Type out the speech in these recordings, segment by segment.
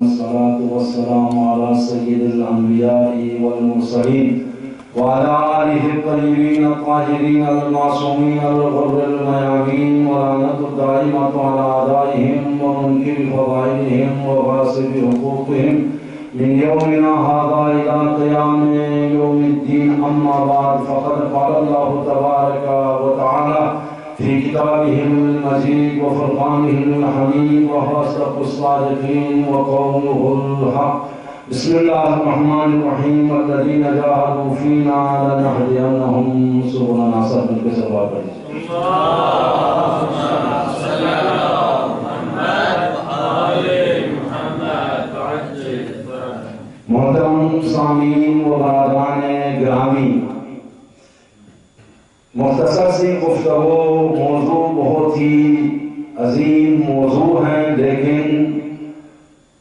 الصلاة والسلام على سيد الأنبياء والمرسلين وعلى آله الطيبين الطاهرين المعصومين الغر الميامين ولعنة الدائمة على أعدائهم ومنكر فضائلهم وفاسد حقوقهم من يومنا هذا إلى قيام يوم الدين. أما بعد، فقد قال الله تبارك وتعالى في كتابه المجيد وفرقانه الحميد وهو أصدق الصادقين وقوله الحق. بسم الله الرحمن الرحيم. والذين جاهدوا فينا لنهدينهم سبلنا. سب مل کے سوال پڑھیے. اللهم صل على محمد وآل محمد. محترم سامعین و برادران گرامی، مختصر سی گفتگو، موضوع بہت ہی عظیم موضوع ہے، لیکن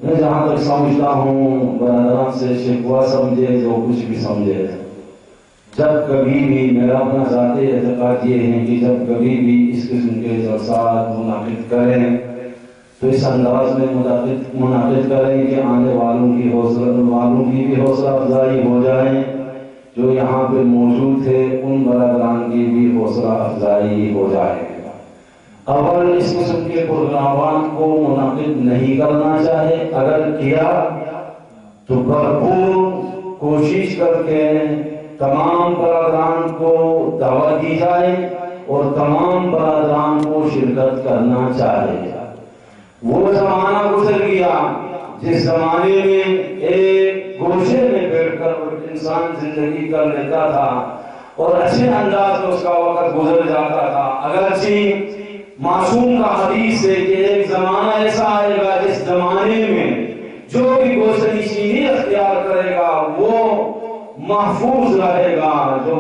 میں جہاں تک سمجھتا ہوں برادران سے شکوہ سمجھے جو کچھ بھی سمجھے، جب کبھی بھی میرا اپنا ذاتی اعتقاد یہ ہے کہ جب کبھی بھی اس قسم کے جلسات منعقد کریں تو اس انداز میں منعقد کریں کہ آنے والوں کی بھی حوصلہ افزائی ہو جائے، جو یہاں پہ موجود تھے ان برادران کی بھی حوصلہ افزائی ہو جائے. اول اس قسم کے پروگرامات کو منعقد نہیں کرنا چاہے، اگر کیا تو بھرپور کوشش کر کے تمام برادران کو دعوت دی جائے اور تمام برادران کو شرکت کرنا چاہے. وہ زمانہ گزر گیا جس زمانے میں ایک گوشے میں بیٹھ کر انسان زندگی کر لیتا تھا اور اچھے انداز میں اس کا وقت گزر جاتا تھا. اگرچہ معصوم کا حدیث ہے کہ ایک زمانہ ایسا آئے گا جس زمانے میں جو بھی گوشہ نشینی اختیار کرے گا وہ محفوظ رہے گا، جو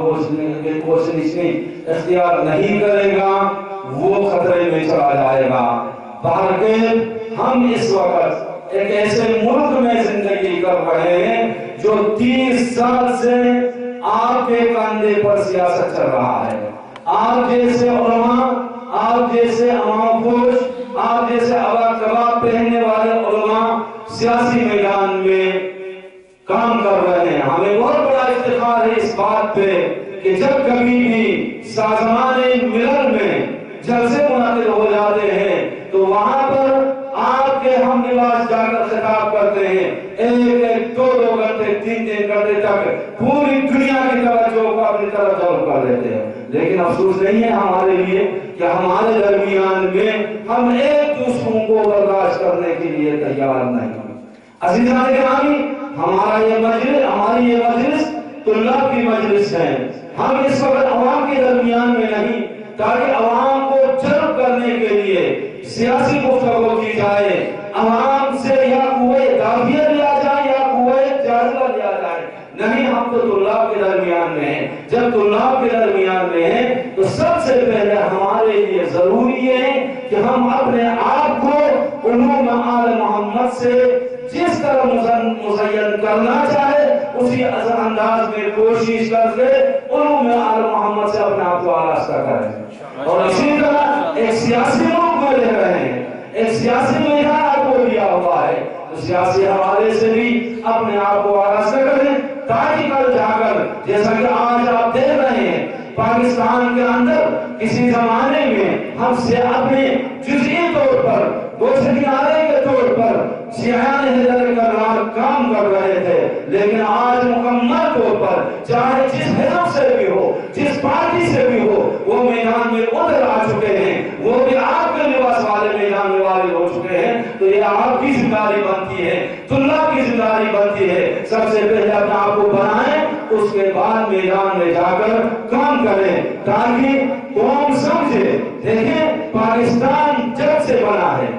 گوشہ نشینی اختیار نہیں کرے گا وہ خطرے میں چلا جائے گا. بہرکیف ہم اس وقت ایک ایسے ملک میں زندگی کر رہے ہیں جو 30 سال سے آپ کے کاندھے پر سیاست چل رہا ہے. آپ جیسے علماء، آپ جیسے عوام خوش، آپ جیسے عوام کباب پہننے والے علماء سیاسی میدان میں کام کر رہے ہیں. ہمیں بہت بڑا افتخار ہے اس بات پہ کہ جب کبھی بھی سازمان ملل میں جلسے منعقد ہو جاتے ہیں تو وہاں پر آپ کے ہم نواز جا کر خطاب کرتے ہیں. ایک دو گھنٹے 3 گھنٹے تک پوری دنیا کی توجہ کو اپنی طرف جلب کر لیتے ہیں. لیکن افسوس نہیں ہے ہمارے لیے کہ ہمارے درمیان میں ہم ایک دوسروں کو برداشت کرنے کے لیے تیار نہیں. عزیزان گرامی، ہماری یہ مجلس طلاب کی مجلس ہے. ہم اس وقت عوام کے درمیان میں نہیں، تاکہ عوام کو جلب کرنے کے لیے سیاسی گفتگو کی جائے، عوام سے یا قوت دافعہ لیا جائے یا قوت جاذبہ لیا جائے. نہیں، ہم تو طلاب کے درمیان میں ہیں. جب طلاب کے درمیان میں ہیں تو سب سے پہلے ہمارے لیے ضروری ہے کہ ہم اپنے آپ کو علوم آل محمد سے جس طرح مزین کرنا چاہے اسی انداز میں کوشش کر کے علوم آل محمد سے اپنے آپ کو آراستہ کریں. اور اسی طرح ایک سیاسی ملک میں رہ رہے ہیں، ایک سیاسی میدان آپ کو دیا ہوا ہے، تو سیاسی حوالے سے بھی اپنے آپ کو آراستہ کریں تاکہ کل جا کر، جیسا کہ آج آپ دیکھ رہے ہیں پاکستان کے اندر کسی زمانے میں ہم سے اپنے جزئی طور پر گوشہ کنارے کے طور پر شیعان حیدر کرار کام کر رہے تھے، لیکن آج مکمل طور پر چاہے جس حزب سے بھی ہو، جس پارٹی سے بھی ہو، وہ میدان میں اتر آ چکے ہیں، وہ بھی آپ کے لباس والے میدان میں والے ہو چکے ہیں. تو یہ آپ کی ذمہ داری بنتی ہے، طلاب کی ذمہ داری بنتی ہے. سب سے پہلے اپنے آپ کو بنائیں، اس کے بعد میدان میں جا کر کام کریں تاکہ قوم سمجھے. دیکھیں پاکستان جب سے بنا ہے،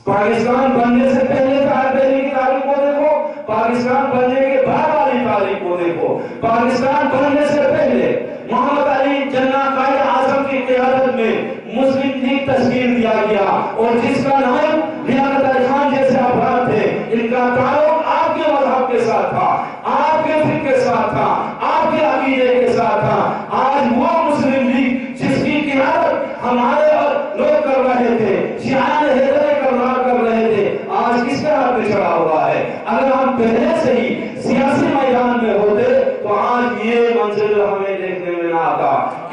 پاکستان بننے سے پہلے پہلے کی تاریخ کو دیکھو، پاکستان بننے کے بعد والی تاریخ کو دیکھو. پاکستان بننے سے پہلے محمد علی جناح قائد اعظم کی قیادت میں مسلم لیگ تشکیل دیا گیا اور جس کا نام لیاقت علی خان جیسے افراد تھے. ان کا تعلق آپ کے مذہب کے ساتھ تھا، آپ کے فکر کے ساتھ تھا، آپ کے عقیدے کے ساتھ تھا. آج وہ مسلم لیگ جس کی قیادت ہمارے لوگ کر رہے تھے، شیعان حیدر کرار کر رہے تھے، آج کس کے ہاتھ میں چڑھا ہوا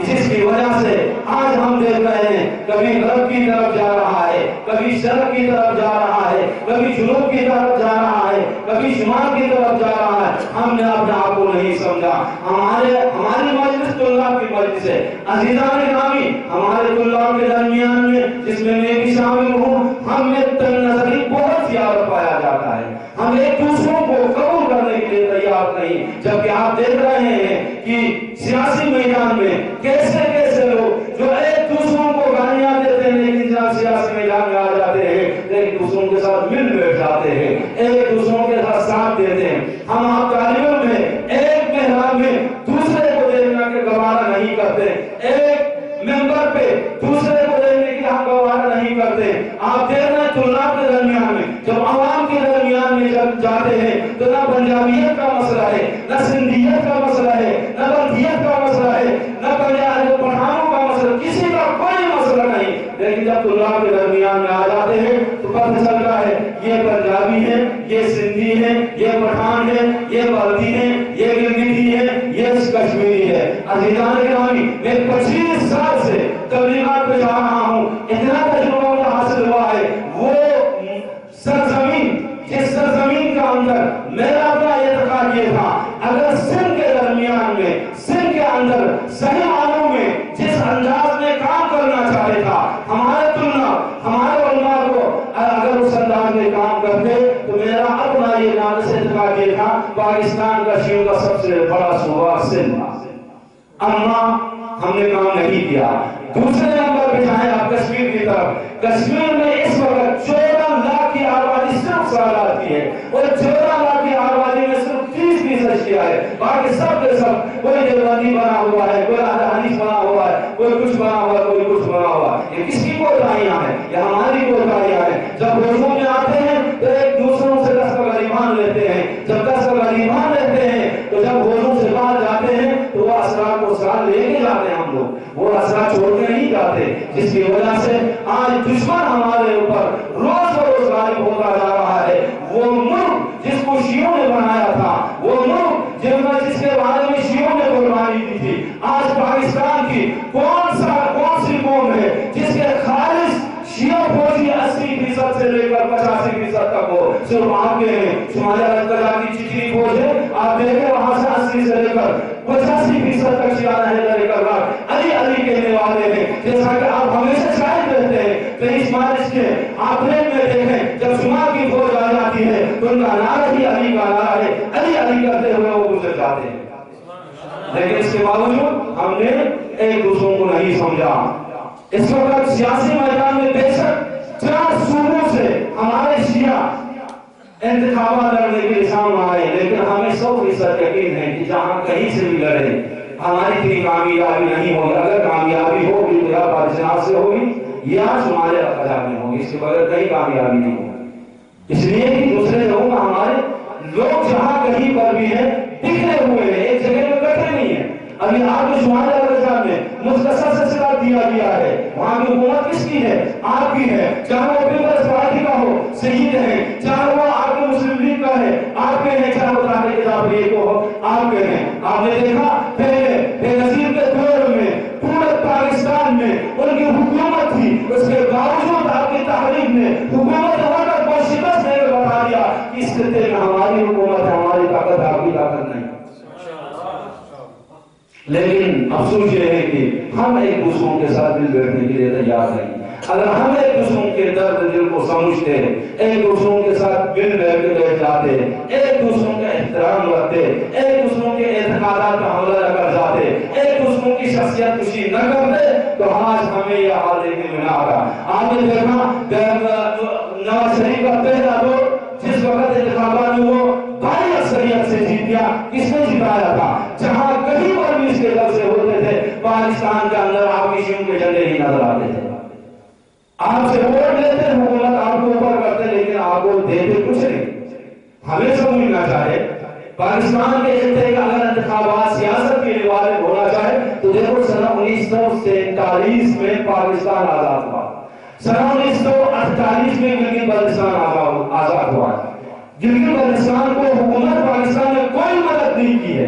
جس کی وجہ سے آج ہم دیکھ رہے ہیں کبھی غرب کی طرف جا رہا ہے، کبھی شرق کی طرف جا رہا ہے، کبھی جنوب کی طرف جا رہا ہے، کبھی شمال کی طرف جا رہا ہے۔ ہم نے اپنے آپ کو نہیں سمجھا۔ ہماری مجلس طلاب کی مجلس ہے، عزیزان گرامی، ہمارے طلاب کے درمیان میں جس میں میں بھی شامل ہوں، ہم میں تنگ نظری بہت زیادہ پایا جاتا ہے۔ ہم ایک دوسروں کو قبول کرنے کے لیے تیار نہیں، جبکہ آپ دیکھ رہے ہیں کہ سیاسی میدان میں کیسے کیسے لوگ جو ایک دوسروں کو گالیاں دیتے ہیں لیکن جب سیاسی میدان میں آ جاتے ہیں ایک دوسروں کے ساتھ مل بیٹھ جاتے ہیں، ایک دوسروں کے ساتھ ساتھ دیتے ہیں۔ ہم آپ طالبوں میں ایک محراب میں دوسرے کو دیکھنا کے گوارا نہیں کرتے، ایک ممبر پہ دوسرے کو دیکھنے کے ہم گوارا نہیں کرتے۔ آپ دیکھ رہے ہیں طلاب کے درمیان میں جب عوام کے درمیان میں جب جاتے ہیں تو نہ پنجابیت کا مسئلہ ہے، نہ سندھیت کا مسئلہ ہے، نہ بلدیت کا مسئلہ ہے، نہ پٹھانوں کا مسئلہ، کسی کا کوئی مسئلہ نہیں۔ لیکن جب طلاب کے درمیان میں آ جاتے ہیں تو پتہ چلتا ہے یہ پنجابی ہے، یہ سندھی ہے، یہ پٹھان ہے، یہ بلدی ہے، یہ گلگتی ہے، یہ کشمیری ہے۔ عزیزان گرامی، میں 25 سال سے تبلیغات پہ جا رہا ہوں، اتنا تجربہ مجھے حاصل ہوا ہے۔ وہ سرزمین، جس سرزمین کا اندر میرا اپنا اعتقاد یہ تھا، اگر سندھ کے درمیان میں، سندھ کے اندر صحیح معنوں میں جس انداز میں کام کرنا چاہے تھا ہمارے طلاب، ہمارے علماء کو اگر اس انداز میں کام کرتے تو میرا اپنا یہ ناقص اعتقاد یہ تھا پاکستان کا شیعوں کا سب سے بڑا صوبہ سندھ تھا۔ اما ہم نے کام نہیں کیا۔ دوسرے نمبر پہ جائیں آپ کشمیر کی طرف، کشمیر میں اس وقت 14 لاکھ کی آبادی صرف سالات کی ہے، اور 14 لاکھ کی آبادی میں صرف 30% شیعہ ہے، باقی سب کے سب کوئی دیوبندی بنا ہوا ہے، کوئی حنیف بنا ہوا ہے، کوئی کچھ بنا ہوا ہے، کوئی کچھ بنا ہوا ہے۔ یہ کس کی کوتاہیاں ہیں؟ یہ ہماری کوتاہیاں ہیں۔ جب روزوں میں آتے ہیں تو ایک دوسروں سے 10 کا غریبان لیتے ہیں، جب 10 کا غریبان لیتے ہیں تو جب روزوں سے باہر جاتے ہیں تو وہ اسرار کو ساتھ لے کے جاتے ہیں، ہم لوگ وہ اسرار چھوڑ کے نہیں جاتے، جس کی وجہ سے آج دشمن ہمارے اوپر روز بروز غالب ہوتا جا رہا ہے۔ وہ ملک جس کو شیعوں نے بنایا تھا، وہ ملک جس کے بارے میں شیعوں نے قربانی دی تھی، آج پاکستان کی کون سی قوم ہے جس کے خالص شیعہ فوجی 80% سے لے کر 85% تک ہو؟ صرف آپ کے ہیں۔ شمالی ارکترا کی چچری فوج ہے، آپ دیکھیں وہاں سے 80 سے لے کر 85% تک شیعہ لے کر علی علی کہنے والے ہیں، جیسا کہ آپ ہمیشہ شاہد رہتے ہیں۔ 23 مارچ کے آخر میں دیکھیں جب شمال کی فوج آ جاتی ہے تو ان کا نعرہ ہی علی کا نعرہ ہے، علی علی کرتے ہوئے وہ گزر جاتے ہیں۔ لیکن اس کے باوجود ہم نے ایک دوسروں کو نہیں سمجھا۔ اس وقت سیاسی میدان میں بے شک 4 صوبوں سے ہمارے شیعہ انتخابات لڑنے کے لیے سامنے آئے، لیکن ہمیں 100% یقین ہے کہ جہاں کہیں سے بھی لڑے ہماری اتنی کامیابی نہیں ہوگی۔ اگر کامیابی ہوگی تو یا پاکستان سے ہوگی یا شمال افریقہ میں ہوگی، اس کے بغیر کہیں کامیابی نہیں ہوگی۔ اس لیے کہ دوسرے لوگوں کا ہمارے لوگ جہاں کہیں پر بھی ہیں بکھرے ہوئے ہیں، ایک جگہ میں بیٹھے نہیں ہیں۔ ابھی آپ کو شمال افریقہ میں مختصر سے ساتھ دیا گیا ہے، وہاں کی حکومت کس کی ہے؟ آپ کی ہے۔ چاہے وہ پیپلز پارٹی کا ہو، شہید ہیں، چاہے وہ آپ کے مسلم لیگ کا ہے، آپ کے ہیں، چاہے وہ تحریک جعفریہ کو ہو، آپ کے ہیں۔ آپ نے دیکھا پہلے بے نظیر کے دور میں پورے پاکستان میں ان کی حکومت تھی، اس کے باوجود آپ کی تحریک نے حکومت ہوا کر کوئی شکست دے کر بتا دیا کہ اس خطے میں ہماری حکومت ہے، ہماری طاقت آپ کی طاقت نہیں۔ لیکن افسوس یہ ہے کہ ہم ایک دوسروں کے ساتھ مل بیٹھنے کے لیے تیار نہیں۔ اگر ہم ایک دوسروں کے درد دل کو سمجھتے، ایک دوسروں کے ساتھ مل بیٹھ کے بیٹھ جاتے، ایک دوسروں کا احترام کرتے، ایک دوسروں کے اعتقادات پر حملہ نہ کر جاتے، ایک دوسروں کی شخصیت کشی نہ کرتے تو آج ہمیں یہ حال دیکھنے میں نہ آتا۔ آپ نے دیکھا نواز شریف کا پہلا دور جس وقت انتخابات میں وہ بھاری اکثریت سے جیت گیا، کس نے جتایا تھا؟ جہاں کہیں پر بھی اس کے جلسے ہوتے تھے پاکستان کے اندر آپ کی شیعوں کے جھنڈے ہی نظر آتے تھے۔ آپ سے ووٹ لیتے، حکومت آپ کو اوپر کرتے، لیکن آپ کو دیتے کچھ نہیں۔ ہمیں سمجھنا چاہے پاکستان کے خطے کا اگر انتخابات سیاست کے لیے واضح ہونا چاہے تو دیکھو سنہ 1947 میں پاکستان آزاد ہوا، سنہ 1948 میں گلگت بلتستان آزاد ہوا۔ گلگت بلتستان کو حکومت پاکستان نے کوئی مدد نہیں کی ہے۔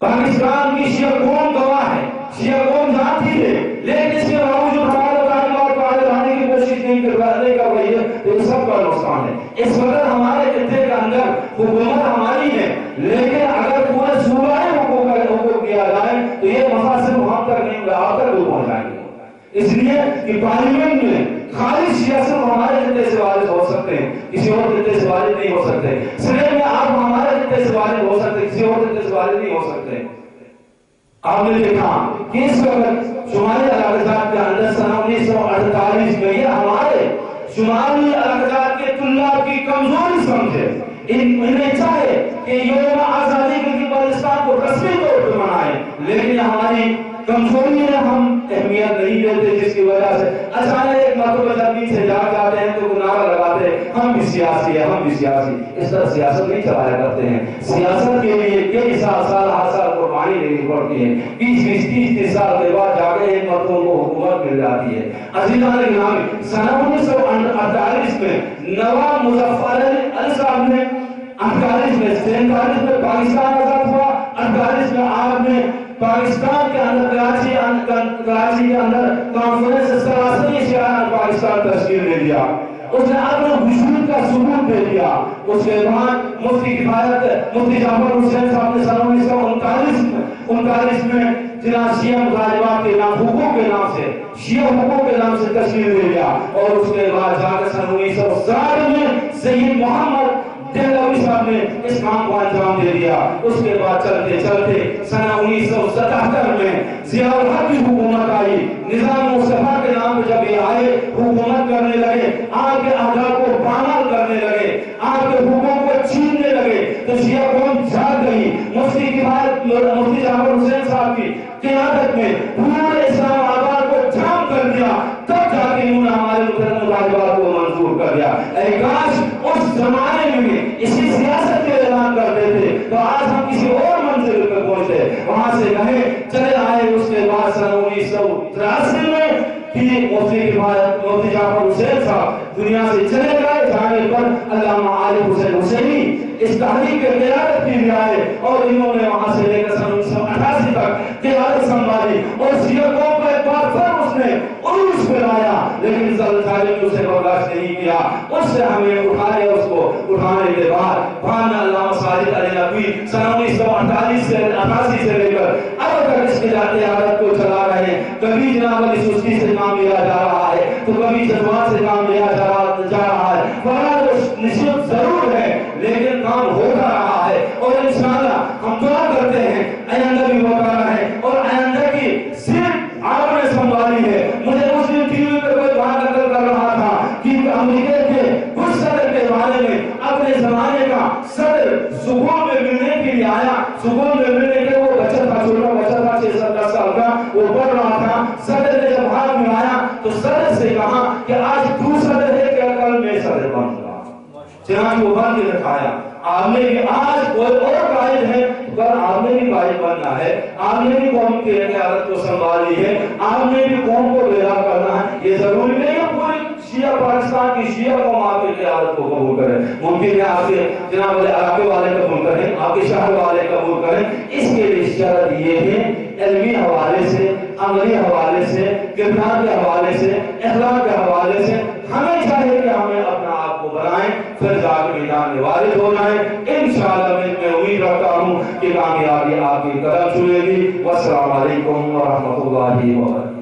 پاکستان کی شیعہ قوم گواہ ہے حکومت ہماری ہے، لیکن اگر پورے صوبائی حکومت کیا جائے تو یہ مسئلہ صرف ہم تک نہیں ہوگا، آپ تک پہنچ جائیں گے۔ اس لیے کہ پارلیمنٹ میں خالی سیاست ہمارے جتنے سے وارد ہو سکتے ہیں، کسی اور جتنے سے وارد نہیں ہو سکتے۔ سینٹ میں آپ ہمارے جتنے سے وارد ہو سکتے، کسی اور جتنے سے وارد نہیں ہو سکتے۔ آپ نے دیکھا کہ اس وقت شمالی علاقات کے اندر سنہ 1948 میں یہ ہمارے شمالی علاقات کے طلاب کی کمزوری سمجھے، انہیں چاہے کہ یوم آزادی کی بلوچستان کو رسمی طور پر منائیں، لیکن ہماری کمزوری ہے، ہم اہمیت نہیں دیتے، جس کی وجہ سے اچانک ایک مرتبہ زمین سے جاتے ہیں تو نعرہ لگاتے ہیں ہم بھی سیاسی ہیں، ہم بھی سیاسی۔ اس طرح سیاست نہیں چلایا کرتے ہیں۔ سیاست کے لیے کئی سال قربانی دینی پڑتی ہے، 20-30 سال کے بعد جا کے ایک مرتبہ کو حکومت مل جاتی ہے۔ عزیزان گرامی، سنہ 1948 میں نواب مظفر علی صاحب نے 48 میں 47 میں پاکستان آزاد ہوا، 48 میں آپ نے پاکستان کے اندر کراچی کے اندر کانفرنس سراسری شاہ پاکستان تشکیل دے دیا، اس نے اپنے وجود کا ثبوت دے دیا۔ اس کے بعد مفتی کفایت مفتی جعفر حسین صاحب نے سنہ 1939 میں جناب شیعہ مطالبات کے نام حقوق کے نام سے شیعہ حقوق کے نام سے تشکیل دے دیا، اور اس کے بعد جا کر سنہ 1960 میں سید محمد دہلوی صاحب نے اس کام کو انجام دے دیا۔ اس کے بعد چلتے چلتے سنہ 1977 میں ضیاء الحق کی حکومت آئی، نظام مصطفیٰ کے نام پہ جب یہ آئے حکومت کرنے لگے، آپ کے اہداف کو پامال کرنے لگے، آپ کے حقوق کو چھیننے لگے، تو شیعہ قوم جاگ گئی۔ مفتی کفایت مفتی جعفر حسین صاحب کی قیادت میں پورے اسلام آباد کو جام کر دیا، تب جا کے انہوں نے ہمارے مطالبات کو منظور کر دیا۔ اے کاش اس زمانے میں اسی سیاست کے اعلان کرتے تھے تو آج ہم کسی اور منزل پہ پہنچے، وہاں سے کہیں چلے آئے۔ اس کے بعد سنہ 1983 میں مفتی جعفر حسین صاحب دنیا سے چلے گئے، جانے پر علامہ عارف حسین حسینی اس تحریک کے قیادت کی بھی آئے، اور انہوں نے وہاں سے لے کر سنہ 1988 تک قیادت سنبھالی، اور شیعہ قوم کا ایک بار پھر اس نے عروج پہ لایا، لیکن ظالم نے اسے برداشت نہیں کیا، اس سے ہمیں اٹھایا۔ اس کو اٹھانے کے بعد علامہ صادق علی نقوی سنہ 1988 سے 88 سے لے کر اب تک اس قیادت کو چلا رہے ہیں۔ کبھی جناب علی سستی سے کام لیا جا رہا ہے تو کبھی جذبات سے کام لیا جا رہا ہے، فرار نشست ضرور ہے لیکن کام ہوتا رہا ہے، اور انشاءاللہ ہم دعا کرتے ہیں آئندہ بھی ہوتا رہے، اور آئندہ کی صرف آپ نے سنبھالی ہے۔ مجھے اس دن ٹی وی پہ کوئی بات نقل کر رہا تھا کہ امریکہ کے کچھ صدر کے بارے میں اپنے زمانے کا صدر سکول میں ملنے کے لیے آیا، سکول میں ملنے کے وہ بچہ تھا، چھوٹا بچہ تھا 6-7 سال کا، وہ پڑھ رہا تھا۔ صدر نے جب ہاتھ میں آیا تو صدر سے کہا کہ آج تو صدر ہے کیا کل میں صدر بن گا، چنانچہ وہ بن کے دکھایا۔ آپ نے بھی آج کوئی اور قائد ہے، کل آپ نے بھی قائد بننا ہے، آپ نے بھی قوم کی قیادت کو سنبھالی ہے، آپ نے بھی قوم کو بیدار کرنا ہے۔ یہ ضروری نہیں ہے پوری شیعہ پاکستان کی شیعہ قوم آپ کی قیادت کو قبول کرے، ممکن ہے آپ کے جناب علاقے والے قبول کریں، آپ کے شہر والے قبول کریں۔ اس کے لیے شرط یہ ہے علمی حوالے سے، عملی حوالے سے، کردار کے حوالے سے، اخلاق کے حوالے سے ہمیں چاہیے کہ ہمیں اپنا آپ کو بنائیں، پھر جا کے میدان میں وارد ہو جائیں۔ انشاءاللہ میں امید رکھتا ہوں کہ کامیابی آپ کی قدم چھوئے گی۔ والسلام علیکم ورحمۃ اللہ وبرکاتہ۔